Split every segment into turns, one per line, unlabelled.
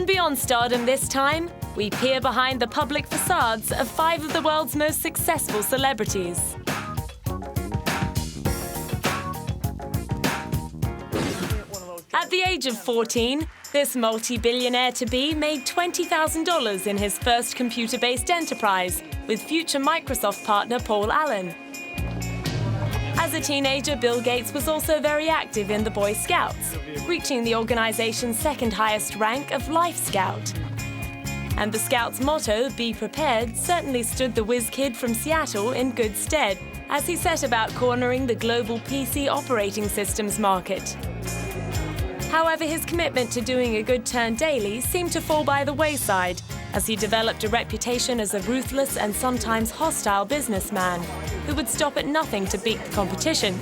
On Beyond Stardom this time, we peer behind the public facades of 5 of the world's most successful celebrities. At the age of 14, this multi-billionaire-to-be made $20,000 in his first computer-based enterprise with future Microsoft partner Paul Allen. As a teenager, Bill Gates was also very active in the Boy Scouts, reaching the organization's second highest rank of Life Scout. And the Scouts' motto, "Be prepared," certainly stood the whiz kid from Seattle in good stead as he set about cornering the global PC operating systems market. However, his commitment to doing a good turn daily seemed to fall by the wayside as he developed a reputation as a ruthless and sometimes hostile businessman who would stop at nothing to beat the competition.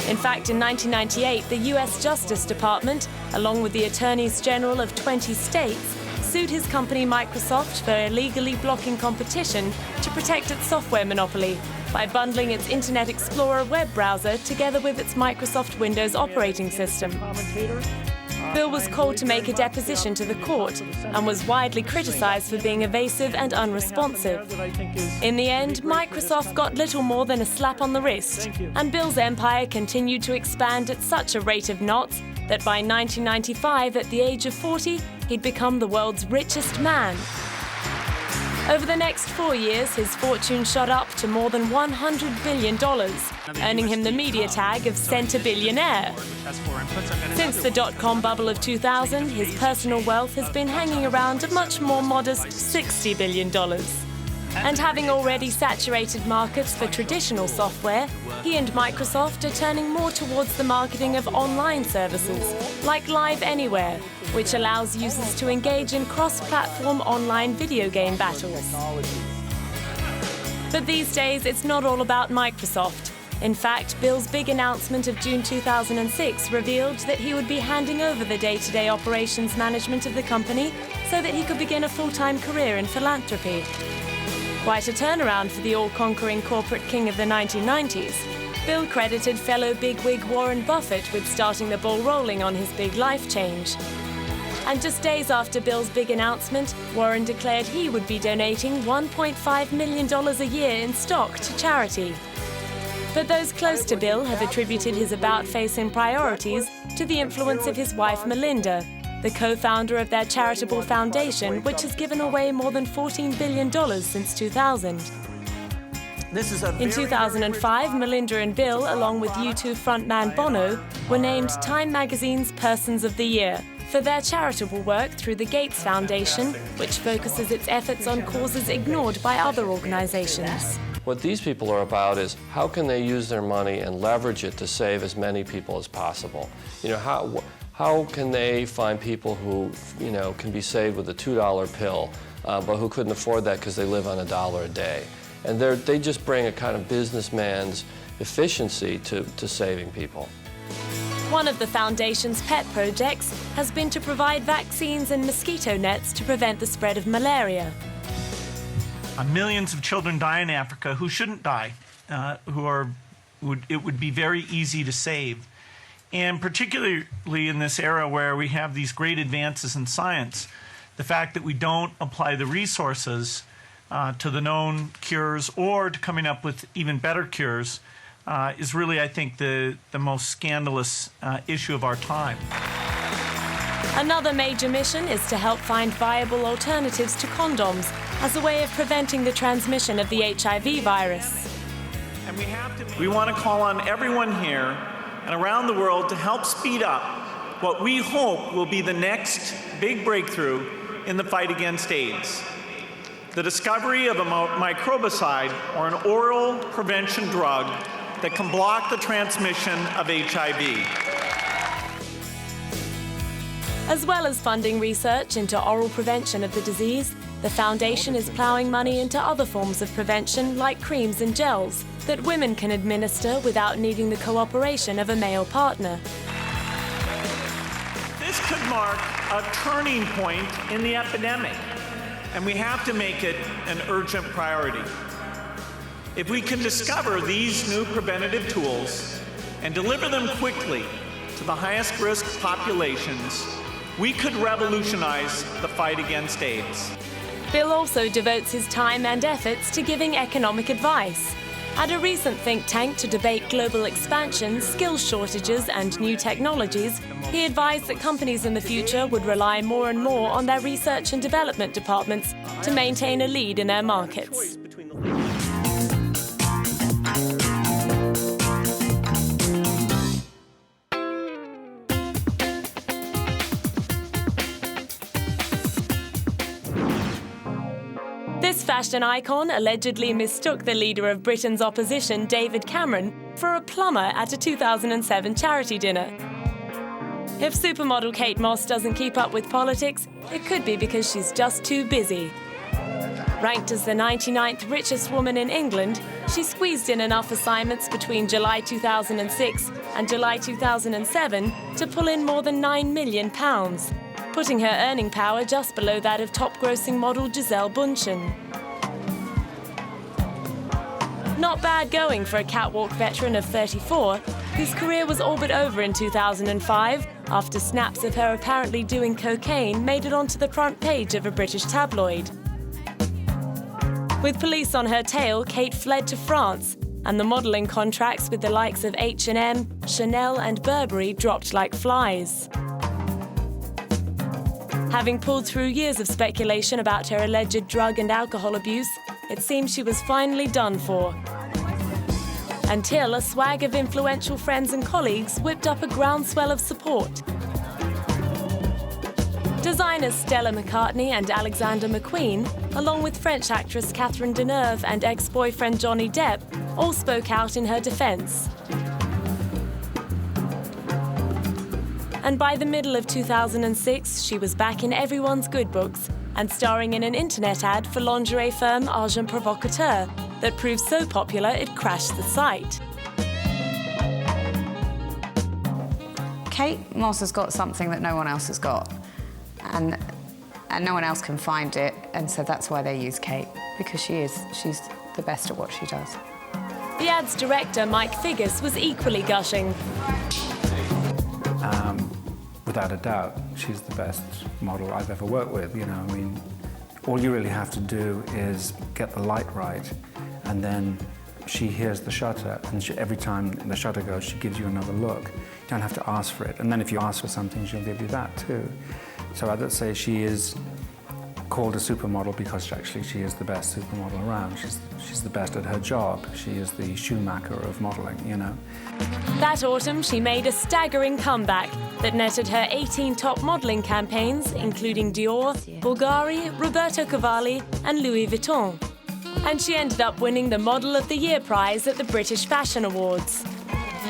In fact, in 1998, the US Justice Department, along with the attorneys general of 20 states, sued his company Microsoft for illegally blocking competition to protect its software monopoly by bundling its Internet Explorer web browser together with its Microsoft Windows operating system. Bill was called to make a deposition to the court and was widely criticized for being evasive and unresponsive. In the end, Microsoft got little more than a slap on the wrist, and Bill's empire continued to expand at such a rate of knots that by 1995, at the age of 40, he'd become the world's richest man. Over the next 4 years, his fortune shot up to more than $100 billion, earning him the media tag of centibillionaire. Since the dot-com bubble of 2000, his personal wealth has been hanging around a much more modest $60 billion. And having already saturated markets for traditional software, he and Microsoft are turning more towards the marketing of online services, like Live Anywhere, which allows users to engage in cross-platform online video game battles. But these days, it's not all about Microsoft. In fact, Bill's big announcement of June 2006 revealed that he would be handing over the day-to-day operations management of the company so that he could begin a full-time career in philanthropy. Quite a turnaround for the all-conquering corporate king of the 1990s. Bill credited fellow bigwig Warren Buffett with starting the ball rolling on his big life change. And just days after Bill's big announcement, Warren declared he would be donating $1.5 million a year in stock to charity. But those close to Bill have attributed his about-facing priorities to the influence of his wife Melinda, the co-founder of their charitable foundation, which has given away more than $14 billion since 2000. In 2005, Melinda and Bill, along with U2 frontman Bono, were named Time magazine's Persons of the Year for their charitable work through the Gates Foundation, which focuses its efforts on causes ignored by other organizations.
What these people are about is how can they use their money and leverage it to save as many people as possible. You know, how can they find people who, you know, can be saved with a $2 pill, but who couldn't afford that because they live on $1 a day? And they just bring a kind of businessman's efficiency to saving people.
One of the foundation's pet projects has been to provide vaccines and mosquito nets to prevent the spread of malaria.
Millions of children die in Africa who shouldn't die, it would be very easy to save. And particularly in this era where we have these great advances in science, the fact that we don't apply the resources to the known cures or to coming up with even better cures is really, I think, the most scandalous issue of our time.
Another major mission is to help find viable alternatives to condoms as a way of preventing the transmission of the HIV virus.
We want to call on everyone here and around the world to help speed up what we hope will be the next big breakthrough in the fight against AIDS. The discovery of a microbicide or an oral prevention drug that can block the transmission of HIV.
As well as funding research into oral prevention of the disease, the foundation is plowing money into other forms of prevention like creams and gels that women can administer without needing the cooperation of a male partner.
This could mark a turning point in the epidemic, and we have to make it an urgent priority. If we can discover these new preventative tools and deliver them quickly to the highest risk populations, we could revolutionize the fight against AIDS.
Bill also devotes his time and efforts to giving economic advice. At a recent think tank to debate global expansion, skills shortages, and new technologies, he advised that companies in the future would rely more and more on their research and development departments to maintain a lead in their markets. This fashion icon allegedly mistook the leader of Britain's opposition, David Cameron, for a plumber at a 2007 charity dinner. If supermodel Kate Moss doesn't keep up with politics, it could be because she's just too busy. Ranked as the 99th richest woman in England, she squeezed in enough assignments between July 2006 and July 2007 to pull in more than £9 million, putting her earning power just below that of top-grossing model Gisele Bündchen. Not bad going for a catwalk veteran of 34, whose career was all but over in 2005 after snaps of her apparently doing cocaine made it onto the front page of a British tabloid. With police on her tail, Kate fled to France, and the modelling contracts with the likes of H&M, Chanel and Burberry dropped like flies. Having pulled through years of speculation about her alleged drug and alcohol abuse, it seems she was finally done for. Until a swag of influential friends and colleagues whipped up a groundswell of support. Designers Stella McCartney and Alexander McQueen, along with French actress Catherine Deneuve and ex-boyfriend Johnny Depp, all spoke out in her defence. And by the middle of 2006, she was back in everyone's good books and starring in an internet ad for lingerie firm Argent Provocateur that proved so popular it crashed the site.
Kate Moss has got something that no one else has got, and no one else can find it, and so that's why they use Kate, because she's the best at what she does.
The ad's director, Mike Figgis, was equally gushing.
Without a doubt, she's the best model I've ever worked with, you know. I mean, all you really have to do is get the light right, and then she hears the shutter, and every time the shutter goes, she gives you another look. You don't have to ask for it. And then if you ask for something, she'll give you that too. So I'd say she is called a supermodel because actually she is the best supermodel around. She's the best at her job. She is the Schumacher of modeling, you know.
That autumn, she made a staggering comeback that netted her 18 top modeling campaigns, including Dior, Bulgari, Roberto Cavalli, and Louis Vuitton. And she ended up winning the Model of the Year prize at the British Fashion Awards.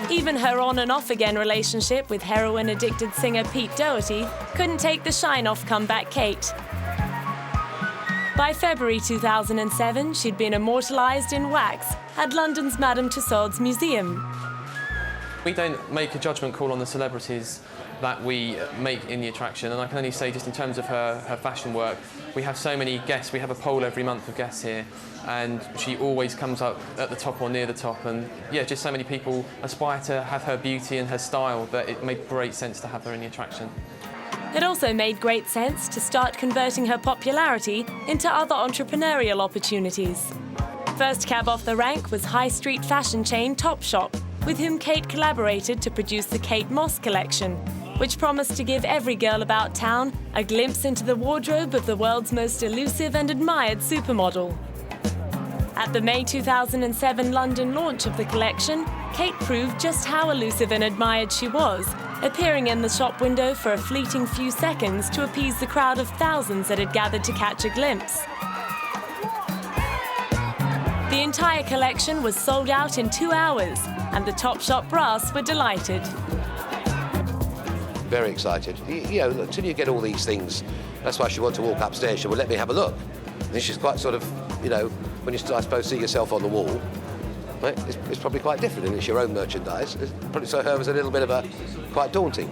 Even her on and off again relationship with heroin-addicted singer Pete Doherty couldn't take the shine off comeback Kate. By February 2007, she'd been immortalised in wax at London's Madame Tussauds Museum.
We don't make a judgment call on the celebrities that we make in the attraction, and I can only say just in terms of her fashion work, we have so many guests. We have a poll every month of guests here, and she always comes up at the top or near the top, and yeah, just so many people aspire to have her beauty and her style that it made great sense to have her in the attraction.
It also made great sense to start converting her popularity into other entrepreneurial opportunities. First cab off the rank was high street fashion chain Topshop, with whom Kate collaborated to produce the Kate Moss collection, which promised to give every girl about town a glimpse into the wardrobe of the world's most elusive and admired supermodel. At the May 2007 London launch of the collection, Kate proved just how elusive and admired she was, appearing in the shop window for a fleeting few seconds to appease the crowd of thousands that had gathered to catch a glimpse. The entire collection was sold out in 2 hours, and the Topshop brass were delighted.
Very excited. You know, until you get all these things, that's why she wanted to walk upstairs. She would let me have a look. And she's quite sort of, you know, when you, I suppose, see yourself on the wall, right, it's probably quite different, and it's your own merchandise. It's probably so her was a little bit of a, quite daunting.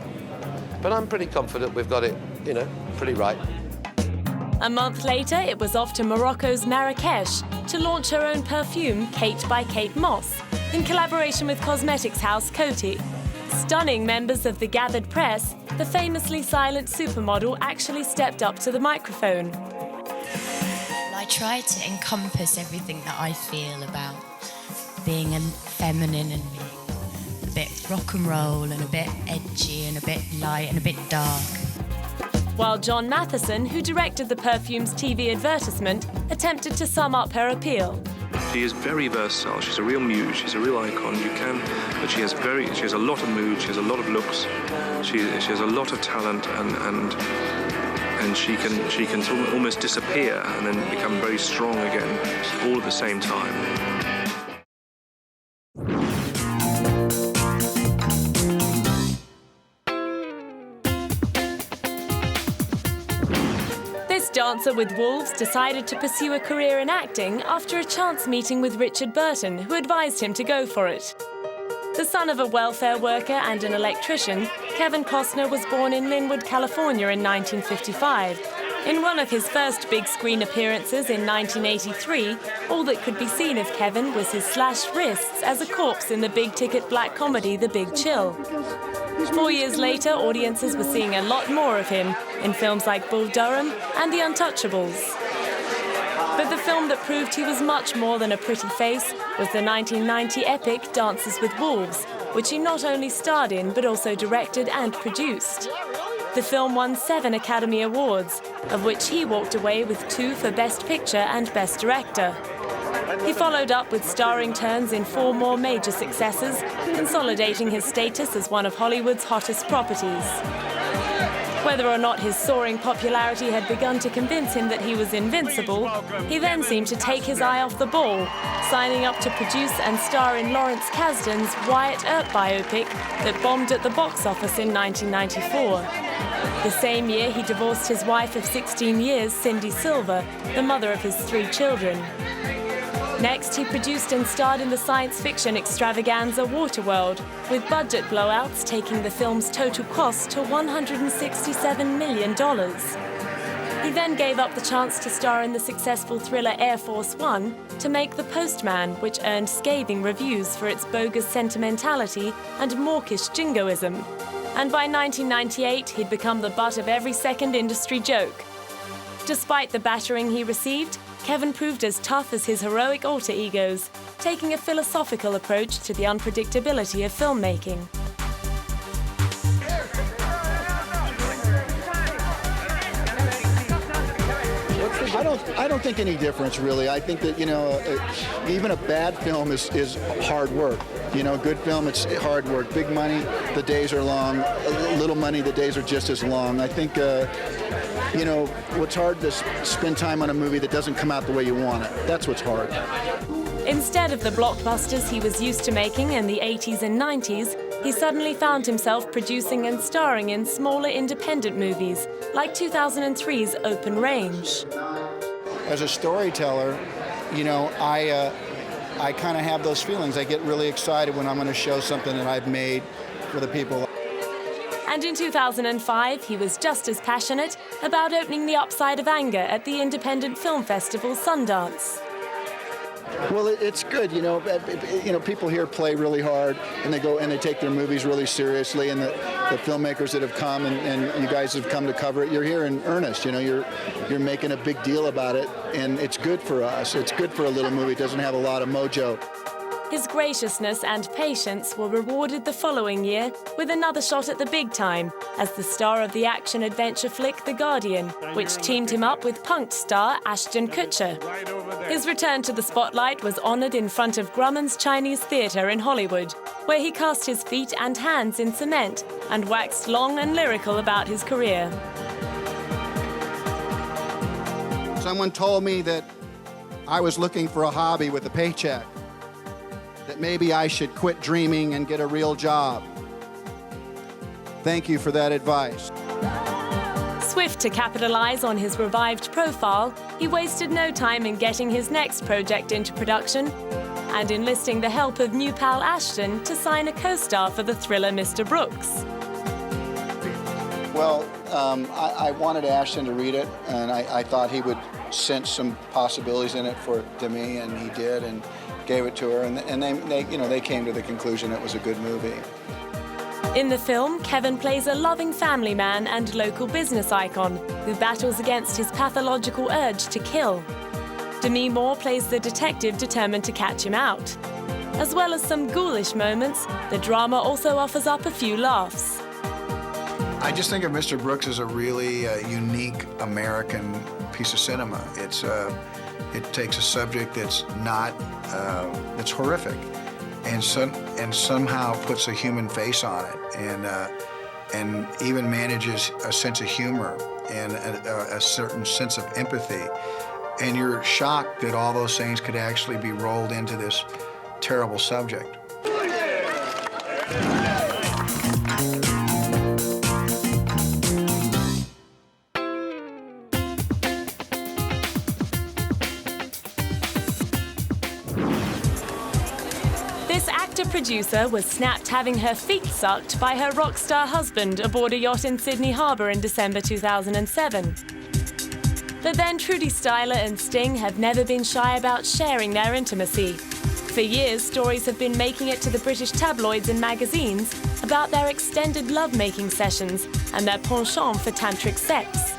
But I'm pretty confident we've got it, you know, pretty right.
A month later, it was off to Morocco's Marrakesh to launch her own perfume, Kate by Kate Moss, in collaboration with cosmetics house Coty. Stunning members of the gathered press, the famously silent supermodel actually stepped up to the microphone.
I try to encompass everything that I feel about being feminine and being a bit rock and roll and a bit edgy and a bit light and a bit dark.
While John Matheson, who directed the perfume's TV advertisement, attempted to sum up her appeal.
She is very versatile. She's a real muse. She's a real icon. But she has a lot of mood. She has a lot of looks. She has a lot of talent, and she can sort of almost disappear and then become very strong again, all at the same time.
Dancer with Wolves decided to pursue a career in acting after a chance meeting with Richard Burton, who advised him to go for it. The son of a welfare worker and an electrician, Kevin Costner was born in Linwood, California in 1955. In one of his first big screen appearances in 1983, all that could be seen of Kevin was his slashed wrists as a corpse in the big-ticket black comedy The Big Chill. 4 years later, audiences were seeing a lot more of him in films like Bull Durham and The Untouchables. But the film that proved he was much more than a pretty face was the 1990 epic Dances with Wolves, which he not only starred in but also directed and produced. The film won 7 Academy Awards, of which he walked away with 2 for Best Picture and Best Director. He followed up with starring turns in 4 more major successes, consolidating his status as one of Hollywood's hottest properties. Whether or not his soaring popularity had begun to convince him that he was invincible, he then seemed to take his eye off the ball, signing up to produce and star in Lawrence Kasdan's Wyatt Earp biopic that bombed at the box office in 1994. The same year, he divorced his wife of 16 years, Cindy Silver, the mother of his 3 children. Next, he produced and starred in the science fiction extravaganza Waterworld, with budget blowouts taking the film's total cost to $167 million. He then gave up the chance to star in the successful thriller Air Force One to make The Postman, which earned scathing reviews for its bogus sentimentality and mawkish jingoism. And by 1998, he'd become the butt of every second industry joke. Despite the battering he received, Kevin proved as tough as his heroic alter egos, taking a philosophical approach to the unpredictability of filmmaking.
I don't think any difference, really. I think that, even a bad film is hard work. Good film, it's hard work. Big money, the days are long. Little money, the days are just as long. I think, what's hard to spend time on a movie that doesn't come out the way you want it. That's what's hard.
Instead of the blockbusters he was used to making in the 80s and 90s, he suddenly found himself producing and starring in smaller independent movies, like 2003's Open Range.
As a storyteller, I kind of have those feelings. I get really excited when I'm going to show something that I've made for the people.
And in 2005, he was just as passionate about opening the upside of anger at the independent film festival Sundance.
Well, it's good, people here play really hard, and they go and they take their movies really seriously, and the filmmakers that have come and you guys have come to cover it, you're here in earnest, you're making a big deal about it, and it's good for us. It's good for a little movie. It doesn't have a lot of mojo.
His graciousness and patience were rewarded the following year with another shot at the big time as the star of the action-adventure flick The Guardian, which teamed him up with Punk'd star Ashton Kutcher. His return to the spotlight was honored in front of Grumman's Chinese Theatre in Hollywood, where he cast his feet and hands in cement and waxed long and lyrical about his career.
Someone told me that I was looking for a hobby with a paycheck, that maybe I should quit dreaming and get a real job. Thank you for that advice.
Swift to capitalize on his revived profile, he wasted no time in getting his next project into production and enlisting the help of new pal Ashton to sign a co-star for the thriller Mr. Brooks.
Well, I wanted Ashton to read it, and I thought he would sense some possibilities in it to me, and he did, and gave it to her, and they came to the conclusion it was a good movie.
In the film, Kevin plays a loving family man and local business icon who battles against his pathological urge to kill. Demi Moore plays the detective determined to catch him out. As well as some ghoulish moments, the drama also offers up a few laughs.
I just think of Mr. Brooks as a really unique American piece of cinema. It takes a subject that's that's horrific, and somehow puts a human face on it, and even manages a sense of humor and a certain sense of empathy. And you're shocked that all those things could actually be rolled into this terrible subject.
This actor-producer was snapped having her feet sucked by her rock star husband aboard a yacht in Sydney Harbour in December 2007. But then Trudy Styler and Sting have never been shy about sharing their intimacy. For years, stories have been making it to the British tabloids and magazines about their extended lovemaking sessions and their penchant for tantric sex.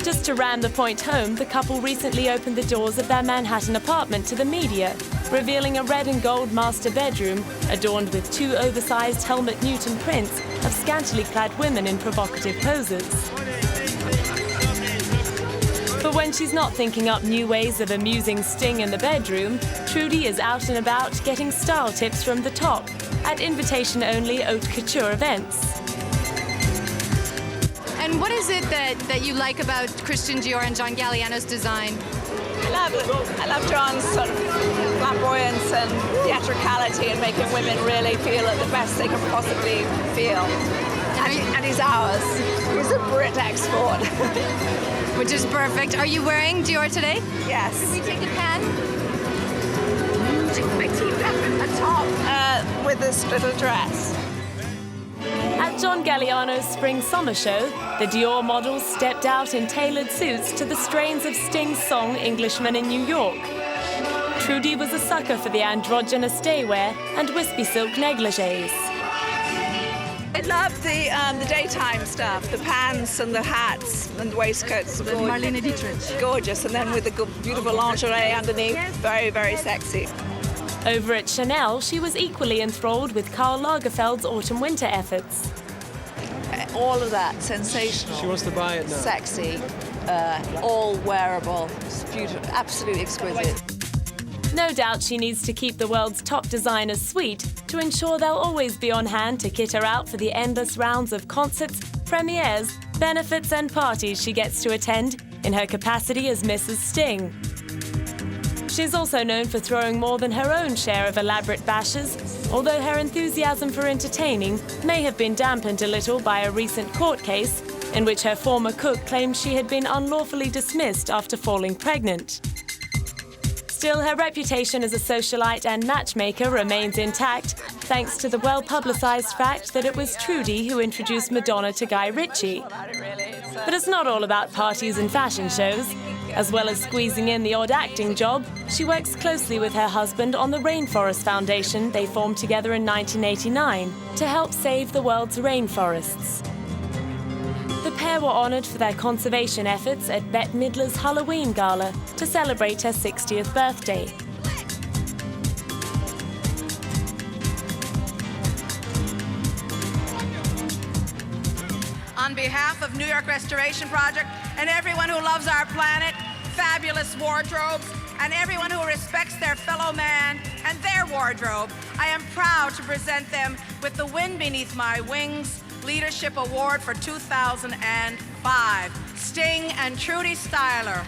Just to ram the point home, the couple recently opened the doors of their Manhattan apartment to the media, revealing a red and gold master bedroom adorned with 2 oversized Helmut Newton prints of scantily clad women in provocative poses. But when she's not thinking up new ways of amusing Sting in the bedroom, Trudy is out and about getting style tips from the top at invitation-only haute couture events.
And what is it that you like about Christian Dior and John Galliano's design?
I love John's sort of flamboyance and theatricality and making women really feel at the best they can possibly feel. And he's ours. He's a Brit export.
Which is perfect. Are you wearing Dior today?
Yes.
Can we take a pan?
A top with this little dress.
At John Galliano's spring-summer show, the Dior models stepped out in tailored suits to the strains of Sting's song Englishman in New York. Trudy was a sucker for the androgynous daywear and wispy silk negligees.
I love the daytime stuff, the pants and the hats and the waistcoats.
Marlene Dietrich.
Gorgeous, and then with the beautiful lingerie underneath, very, very sexy.
Over at Chanel, she was equally enthralled with Karl Lagerfeld's autumn-winter efforts.
All of that, sensational.
She wants to buy it now.
Sexy, all wearable, it's beautiful, absolutely exquisite.
No doubt she needs to keep the world's top designers sweet to ensure they'll always be on hand to kit her out for the endless rounds of concerts, premieres, benefits and parties she gets to attend in her capacity as Mrs. Sting. She's also known for throwing more than her own share of elaborate bashes, although her enthusiasm for entertaining may have been dampened a little by a recent court case in which her former cook claimed she had been unlawfully dismissed after falling pregnant. Still, her reputation as a socialite and matchmaker remains intact, thanks to the well-publicized fact that it was Trudy who introduced Madonna to Guy Ritchie. But it's not all about parties and fashion shows. As well as squeezing in the odd acting job, she works closely with her husband on the Rainforest Foundation they formed together in 1989 to help save the world's rainforests. The pair were honoured for their conservation efforts at Bette Midler's Halloween Gala to celebrate her 60th birthday.
On behalf of New York Restoration Project and everyone who loves our planet, fabulous wardrobes, and everyone who respects their fellow man and their wardrobe, I am proud to present them with the Wind Beneath My Wings Leadership Award for 2005. Sting and Trudy Styler.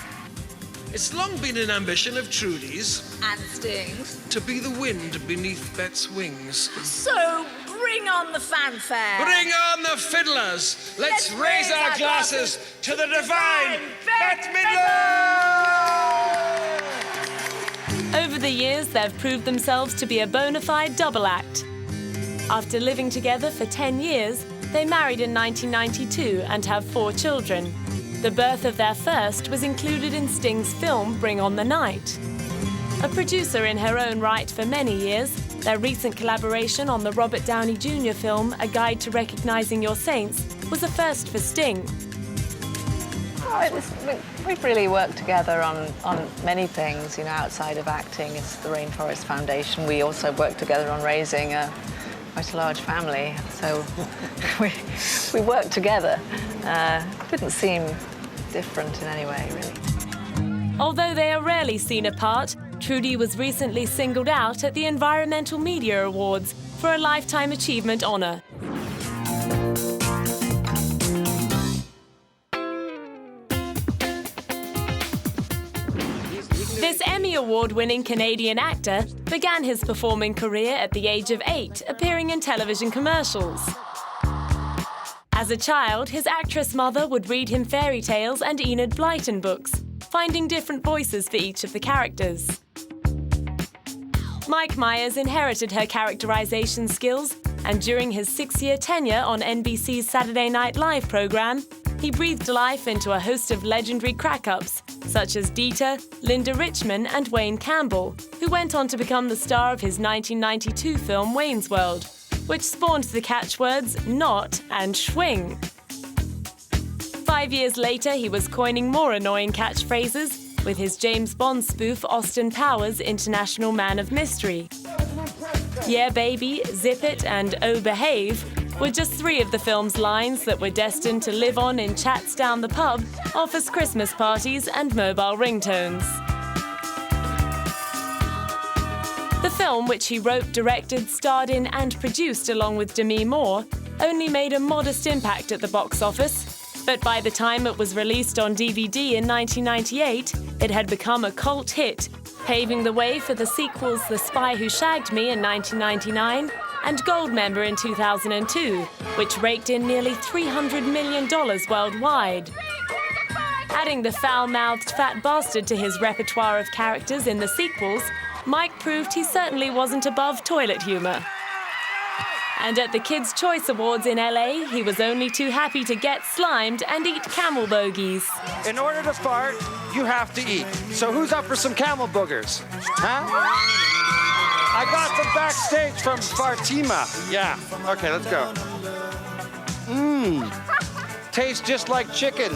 It's long been an ambition of Trudy's
And Sting's.
to be the wind beneath Bette's wings.
So bring on the fanfare.
Bring on the fiddlers. Let's raise our glasses to the divine Bette Midler!
Over the years, they've proved themselves to be a bona fide double act. After living together for 10 years, they married in 1992 and have 4 children. The birth of their first was included in Sting's film Bring on the Night. A producer in her own right for many years, Their recent collaboration on the Robert Downey Jr. film, A Guide to Recognizing Your Saints, was a first for Sting.
We've really worked together on many things, outside of acting. It's the Rainforest Foundation. We also work together on raising quite a large family, so we work together. Didn't seem different in any way, really.
Although they are rarely seen apart, Trudy was recently singled out at the Environmental Media Awards for a Lifetime Achievement honor. This Emmy Award-winning Canadian actor began his performing career at the age of 8, appearing in television commercials. As a child, his actress mother would read him fairy tales and Enid Blyton books, finding different voices for each of the characters. Mike Myers inherited her characterization skills, and during his 6-year tenure on NBC's Saturday Night Live program, he breathed life into a host of legendary crack-ups, such as Dieter, Linda Richman, and Wayne Campbell, who went on to become the star of his 1992 film Wayne's World, which spawned the catchwords "not" and "schwing." 5 years later, he was coining more annoying catchphrases with his James Bond spoof Austin Powers' International Man of Mystery. "Yeah, baby," "Zip it," and "Oh, behave" were just 3 of the film's lines that were destined to live on in chats down the pub, office Christmas parties, and mobile ringtones. The film, which he wrote, directed, starred in, and produced along with Demi Moore, only made a modest impact at the box office, but by the time it was released on DVD in 1998, it had become a cult hit, paving the way for the sequels The Spy Who Shagged Me in 1999 and Goldmember in 2002, which raked in nearly $300 million worldwide. Adding the foul-mouthed fat bastard to his repertoire of characters in the sequels, Mike proved he certainly wasn't above toilet humor. And at the Kids' Choice Awards in LA, he was only too happy to get slimed and eat camel bogies.
In order to fart, you have to eat. So who's up for some camel boogers? Huh? I got them backstage from Fartima. Yeah, okay, let's go. Tastes just like chicken.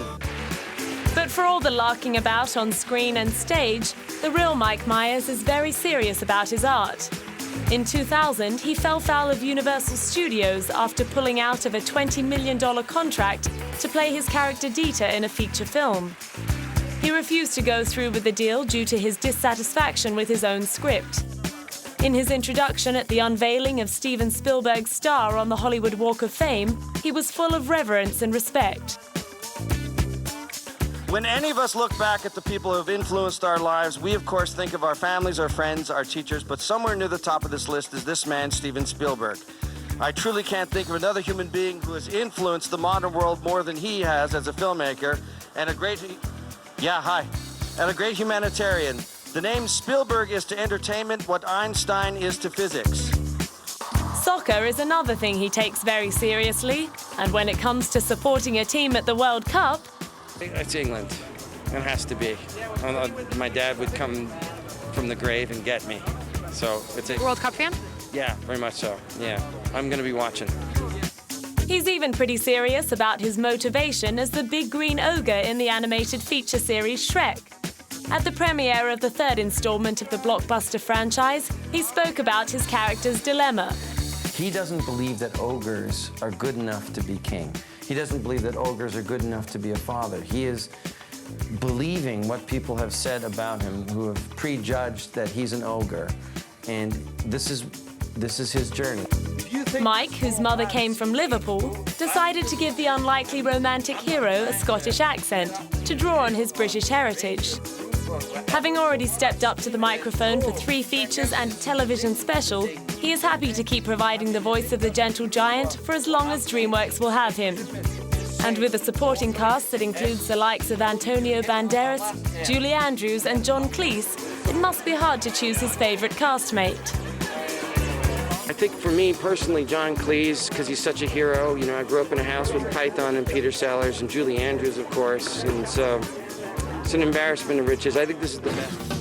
But for all the larking about on screen and stage, the real Mike Myers is very serious about his art. In 2000, he fell foul of Universal Studios after pulling out of a $20 million contract to play his character Dieter in a feature film. He refused to go through with the deal due to his dissatisfaction with his own script. In his introduction at the unveiling of Steven Spielberg's star on the Hollywood Walk of Fame, he was full of reverence and respect.
When any of us look back at the people who have influenced our lives, we of course think of our families, our friends, our teachers, but somewhere near the top of this list is this man, Steven Spielberg. I truly can't think of another human being who has influenced the modern world more than he has as a filmmaker and a great humanitarian. The name Spielberg is to entertainment what Einstein is to physics.
Soccer is another thing he takes very seriously, and when it comes to supporting a team at the World Cup,
it's England. It has to be. My dad would come from the grave and get me. So it's a
World Cup fan?
Yeah, very much so. Yeah, I'm going to be watching.
he's even pretty serious about his motivation as the big green ogre in the animated feature series Shrek. At the premiere of the third installment of the blockbuster franchise, he spoke about his character's dilemma.
He doesn't believe that ogres are good enough to be king. He doesn't believe that ogres are good enough to be a father. He is believing what people have said about him, who have prejudged that he's an ogre. And this is his journey.
Mike, whose mother came from Liverpool, decided to give the unlikely romantic hero a Scottish accent to draw on his British heritage. Having already stepped up to the microphone for 3 features and a television special, he is happy to keep providing the voice of the gentle giant for as long as DreamWorks will have him. And with a supporting cast that includes the likes of Antonio Banderas, Julie Andrews and John Cleese, it must be hard to choose his favourite castmate.
I think for me personally, John Cleese, because he's such a hero. You know, I grew up in a house with Python and Peter Sellers and Julie Andrews, of course, and so it's an embarrassment of riches. I think this is the best.